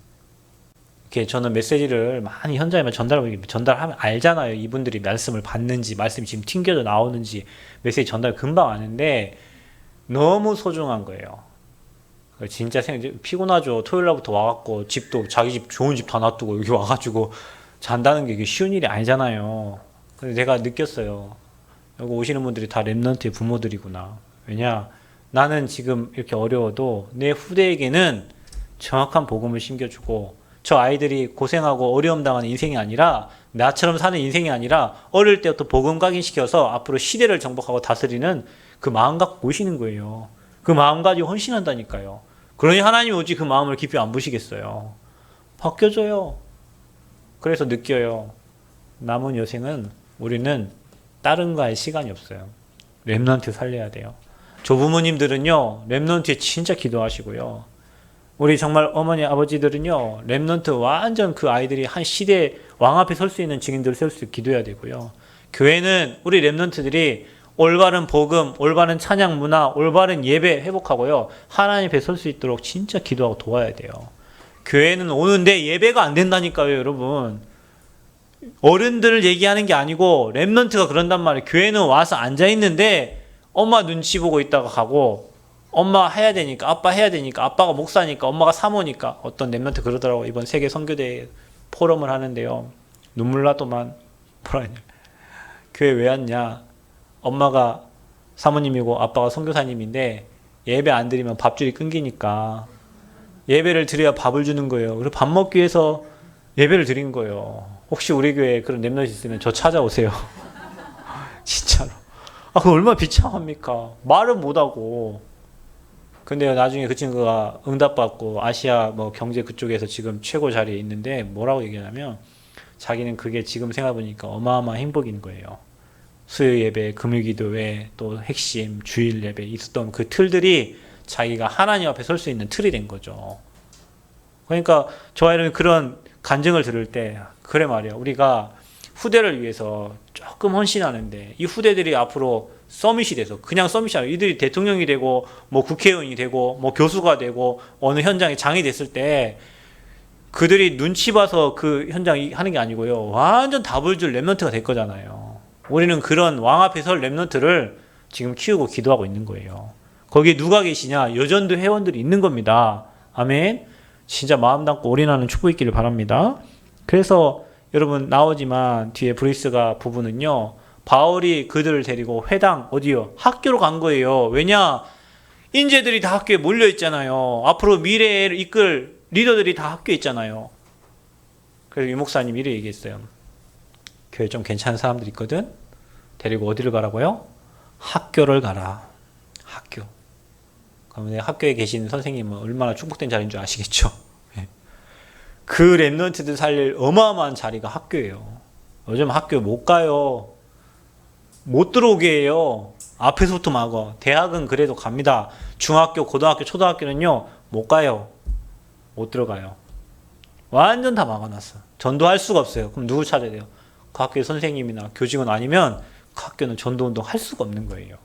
이렇게 저는 메시지를 많이 현장에만 전달하면 알잖아요. 이분들이 말씀을 받는지, 말씀이 지금 튕겨져 나오는지, 메시지 전달 금방 아는데 너무 소중한 거예요. 진짜 피곤하죠. 토요일날부터 와갖고 집도 자기 집 좋은 집 다 놔두고 여기 와가지고 잔다는 게 이게 쉬운 일이 아니잖아요. 근데 내가 느꼈어요. 여기 오시는 분들이 다 렘넌트의 부모들이구나. 왜냐? 나는 지금 이렇게 어려워도 내 후대에게는 정확한 복음을 심겨주고 저 아이들이 고생하고 어려움 당하는 인생이 아니라 나처럼 사는 인생이 아니라 어릴 때부터 복음 각인시켜서 앞으로 시대를 정복하고 다스리는 그 마음 갖고 오시는 거예요. 그 마음 가지고 헌신한다니까요. 그러니 하나님이 오직 그 마음을 깊이 안 부시겠어요. 바뀌어져요. 그래서 느껴요. 남은 여생은 우리는 다른 거 할 시간이 없어요. 렘넌트 살려야 돼요. 조부모님들은요. 렘넌트에 진짜 기도하시고요. 우리 정말 어머니 아버지들은요. 렘넌트 완전 그 아이들이 한 시대 왕 앞에 설 수 있는 증인들을 세울 수 있게 기도해야 되고요. 교회는 우리 렘넌트들이 올바른 복음, 올바른 찬양 문화, 올바른 예배 회복하고요. 하나님 앞에 설 수 있도록 진짜 기도하고 도와야 돼요. 교회는 오는데 예배가 안 된다니까요, 여러분. 어른들을 얘기하는 게 아니고 렘넌트가 그런단 말이에요. 교회는 와서 앉아 있는데 엄마 눈치 보고 있다가 가고 엄마 해야 되니까, 아빠 해야 되니까, 아빠가 목사니까, 엄마가 사모니까. 어떤 렘넌트 그러더라고. 이번 세계 선교대 포럼을 하는데요. 눈물 나더만 뭐라 했냐. 교회 왜 왔냐. 엄마가 사모님이고 아빠가 선교사님인데 예배 안 드리면 밥줄이 끊기니까 예배를 드려야 밥을 주는 거예요. 그래서 밥 먹기 위해서 예배를 드린 거예요. 혹시 우리 교회에 그런 렘넌트 있으면 저 찾아오세요. 진짜로. 그거 얼마나 비참합니까? 말은 못하고. 근데 나중에 그 친구가 응답받고 아시아 뭐 경제 그쪽에서 지금 최고 자리에 있는데 뭐라고 얘기하냐면 자기는 그게 지금 생각해보니까 어마어마한 행복인 거예요. 수요 예배, 금요 기도회, 또 핵심 주일 예배 있었던 그 틀들이 자기가 하나님 앞에 설 수 있는 틀이 된 거죠. 그러니까 저 아이는 그런 간증을 들을 때 그래 말이야. 우리가 후대를 위해서 조금 헌신하는데 이 후대들이 앞으로 서밋이 돼서 그냥 서밋이 아니라 이들이 대통령이 되고 뭐 국회의원이 되고 뭐 교수가 되고 어느 현장에 장이 됐을 때 그들이 눈치 봐서 그 현장이 하는 게 아니고요. 완전 답을 줄 랩런트가 될 거잖아요. 우리는 그런 왕 앞에 설 랩런트를 지금 키우고 기도하고 있는 거예요. 거기에 누가 계시냐? 여전도 회원들이 있는 겁니다. 아멘. 진짜 마음 담고 올인하는 축복 있기를 바랍니다. 그래서 여러분 나오지만 뒤에 브리스가 부부는요. 바울이 그들을 데리고 회당 어디요? 학교로 간 거예요. 왜냐? 인재들이 다 학교에 몰려 있잖아요. 앞으로 미래를 이끌 리더들이 다 학교에 있잖아요. 그래서 유 목사님 이렇게 얘기했어요. 교회 좀 괜찮은 사람들 있거든. 데리고 어디를 가라고요? 학교를 가라. 학교. 그러면 학교에 계신 선생님은 얼마나 축복된 자리인 줄 아시겠죠? 그 랩런트들 살릴 어마어마한 자리가 학교예요. 요즘 학교 못 가요. 못 들어오게 해요. 앞에서부터 막어. 대학은 그래도 갑니다. 중학교, 고등학교, 초등학교는요 못 가요. 못 들어가요. 완전 다 막아놨어. 전도할 수가 없어요. 그럼 누구 찾아야 돼요? 그 학교의 선생님이나 교직원 아니면 그 학교는 전도운동 할 수가 없는 거예요.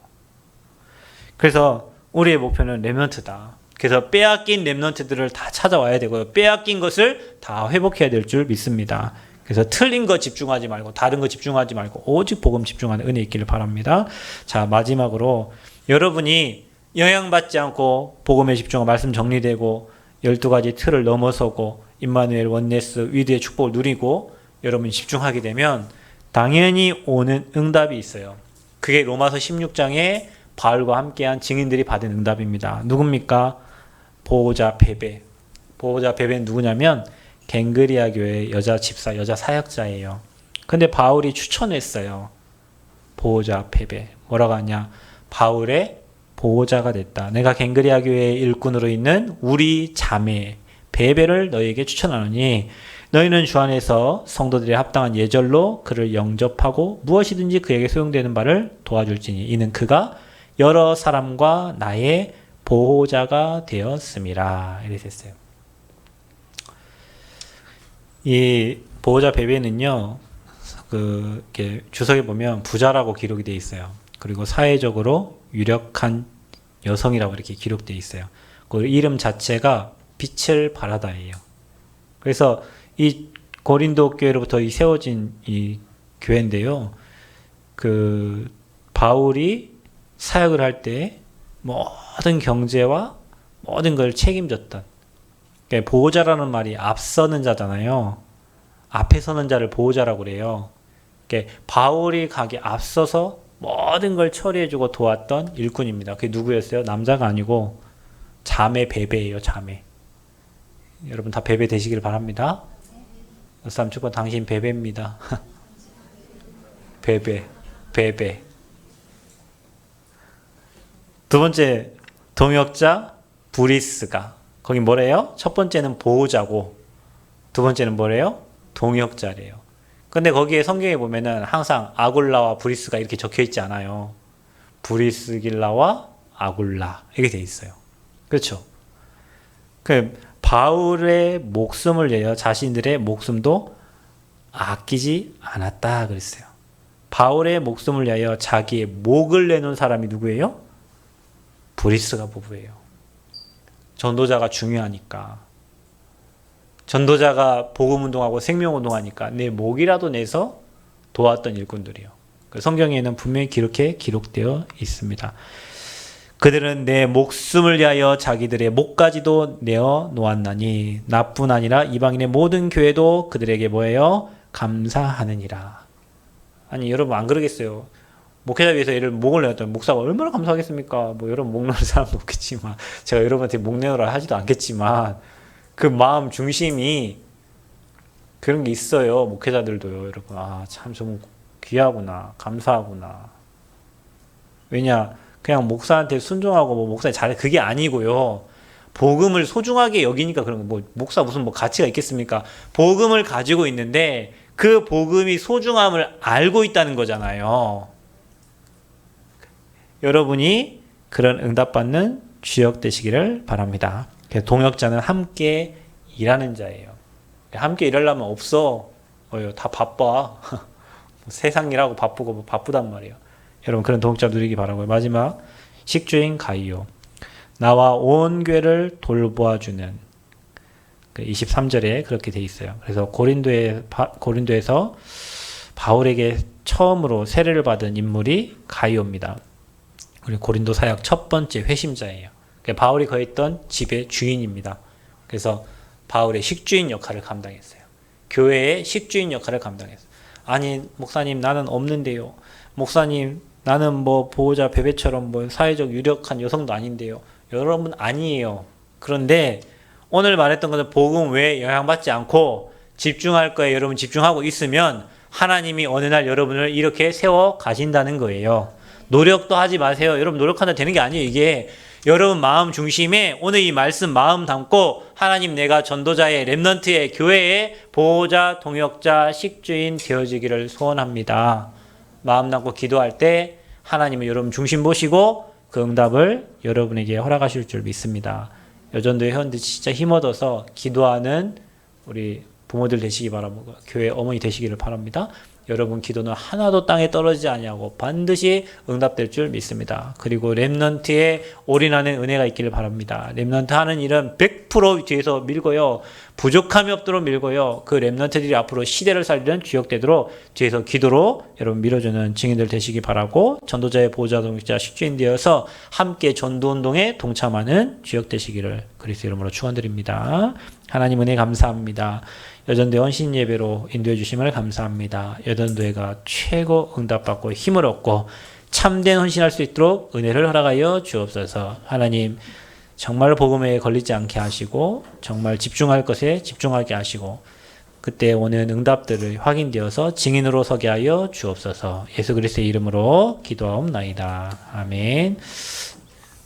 그래서 우리의 목표는 랩런트다. 그래서 빼앗긴 랩런트들을 다 찾아와야 되고요. 빼앗긴 것을 다 회복해야 될 줄 믿습니다. 그래서 틀린 거 집중하지 말고 다른 거 집중하지 말고 오직 복음 집중하는 은혜 있기를 바랍니다. 자, 마지막으로 여러분이 영향받지 않고 복음에 집중하고 말씀 정리되고 12가지 틀을 넘어서고 임마누엘 원네스 위드의 축복을 누리고 여러분이 집중하게 되면 당연히 오는 응답이 있어요. 그게 로마서 16장에 바울과 함께한 증인들이 받은 응답입니다. 누굽니까? 보호자 베베. 보호자 베베는 누구냐면 갱그리아 교회 여자 집사, 여자 사역자예요. 근데 바울이 추천했어요. 보호자 베베. 뭐라고 하냐? 바울의 보호자가 됐다. 내가 갱그리아 교회의 일꾼으로 있는 우리 자매 베베를 너희에게 추천하노니 너희는 주 안에서 성도들의 합당한 예절로 그를 영접하고 무엇이든지 그에게 소용되는 바를 도와줄지니 이는 그가 여러 사람과 나의 보호자가 되었음이라. 이렇게 됐어요. 이 보호자 베베는요, 이렇게 주석에 보면 부자라고 기록이 되어 있어요. 그리고 사회적으로 유력한 여성이라고 이렇게 기록되어 있어요. 그 이름 자체가 빛을 발하다예요. 그래서 이 고린도 교회로부터 세워진 이 교회인데요. 그 바울이 사역을 할 때 모든 경제와 모든 걸 책임졌던, 그러니까 보호자라는 말이 앞서는 자잖아요. 앞에 서는 자를 보호자라고 그래요. 그러니까 바울이 가기 앞서서 모든 걸 처리해주고 도왔던 일꾼입니다. 그게 누구였어요? 남자가 아니고 자매 베베예요. 자매. 여러분 다 베베 되시길 바랍니다. 삼축권 당신 베베입니다. 베베. 두 번째 동역자 브리스가. 거기 뭐래요? 첫 번째는 보호자고 두 번째는 뭐래요? 동역자래요. 근데 거기에 성경에 보면은 항상 아굴라와 브리스가 이렇게 적혀 있지 않아요. 브리스길라와 아굴라 이렇게 돼 있어요. 그렇죠? 그 바울의 목숨을 위하여 자신들의 목숨도 아끼지 않았다 그랬어요. 바울의 목숨을 위하여 자기의 목을 내놓은 사람이 누구예요? 브리스가 부부예요. 전도자가 중요하니까. 전도자가 복음운동하고 생명운동하니까 내 목이라도 내서 도왔던 일꾼들이요. 성경에는 분명히 그렇게 기록되어 있습니다. 그들은 내 목숨을 위하여 자기들의 목까지도 내어 놓았나니 나뿐 아니라 이방인의 모든 교회도 그들에게 뭐예요? 감사하느니라. 아니 여러분 안 그러겠어요? 목회자 위해서 얘를 목을 내었다면 목사가 얼마나 감사하겠습니까? 뭐 여러분 목 내는 사람도 없겠지만 제가 여러분한테 목 내어라 하지도 않겠지만 그 마음 중심이 그런 게 있어요. 목회자들도요. 여러분 참 정말 귀하구나. 감사하구나. 왜냐 그냥 목사한테 순종하고 뭐 목사님 잘해 그게 아니고요. 복음을 소중하게 여기니까 그런 거 뭐 목사 무슨 뭐 가치가 있겠습니까? 복음을 가지고 있는데 그 복음이 소중함을 알고 있다는 거잖아요. 여러분이 그런 응답받는 주역 되시기를 바랍니다. 그래서 동역자는 함께 일하는 자예요. 함께 일하려면 없어. 다 바빠. 세상 일하고 바쁘고 뭐 바쁘단 말이에요. 여러분 그런 동역자 누리기 바라고요. 마지막 식주인 가이오. 나와 온 교회를 돌보아주는 23절에 그렇게 돼 있어요. 그래서 고린도에서 바울에게 처음으로 세례를 받은 인물이 가이오입니다. 우리 고린도 사역 첫 번째 회심자예요. 바울이 거했던 집의 주인입니다. 그래서 바울의 식주인 역할을 감당했어요. 교회의 식주인 역할을 감당했어요. 아니 목사님 나는 없는데요. 목사님 나는 뭐 보호자 베베처럼 뭐 사회적 유력한 여성도 아닌데요. 여러분 아니에요. 그런데 오늘 말했던 것은 복음 외에 영향받지 않고 집중할 거에 여러분 집중하고 있으면 하나님이 어느 날 여러분을 이렇게 세워 가신다는 거예요. 노력도 하지 마세요. 여러분 노력한다 되는 게 아니에요. 이게 여러분 마음 중심에 오늘 이 말씀 마음 담고 하나님 내가 전도자의 렘넌트의 교회의 보호자, 동역자, 식주인 되어지기를 소원합니다. 마음 담고 기도할 때 하나님은 여러분 중심 보시고 그 응답을 여러분에게 허락하실 줄 믿습니다. 여전도의 회원들 진짜 힘얻어서 기도하는 우리 부모들 되시기 바라고 교회 어머니 되시기를 바랍니다. 여러분 기도는 하나도 땅에 떨어지지 아니하고 반드시 응답될 줄 믿습니다. 그리고 렘넌트에 올인하는 은혜가 있기를 바랍니다. 렘넌트 하는 일은 100% 뒤에서 밀고요. 부족함이 없도록 밀고요. 그 렘넌트들이 앞으로 시대를 살리는 주역되도록 뒤에서 기도로 여러분 밀어주는 증인들 되시기 바라고 전도자의 보호자 동역자 식주인 되어서 함께 전도운동에 동참하는 주역 되시기를 그리스도 이름으로 축원드립니다. 하나님 은혜 감사합니다. 여전도회 헌신 예배로 인도해 주심을 감사합니다. 여전도회가 최고 응답받고 힘을 얻고 참된 헌신할 수 있도록 은혜를 허락하여 주옵소서. 하나님 정말 복음에 걸리지 않게 하시고 정말 집중할 것에 집중하게 하시고 그때 오는 응답들을 확인되어서 증인으로 서게 하여 주옵소서. 예수 그리스도의 이름으로 기도하옵나이다. 아멘.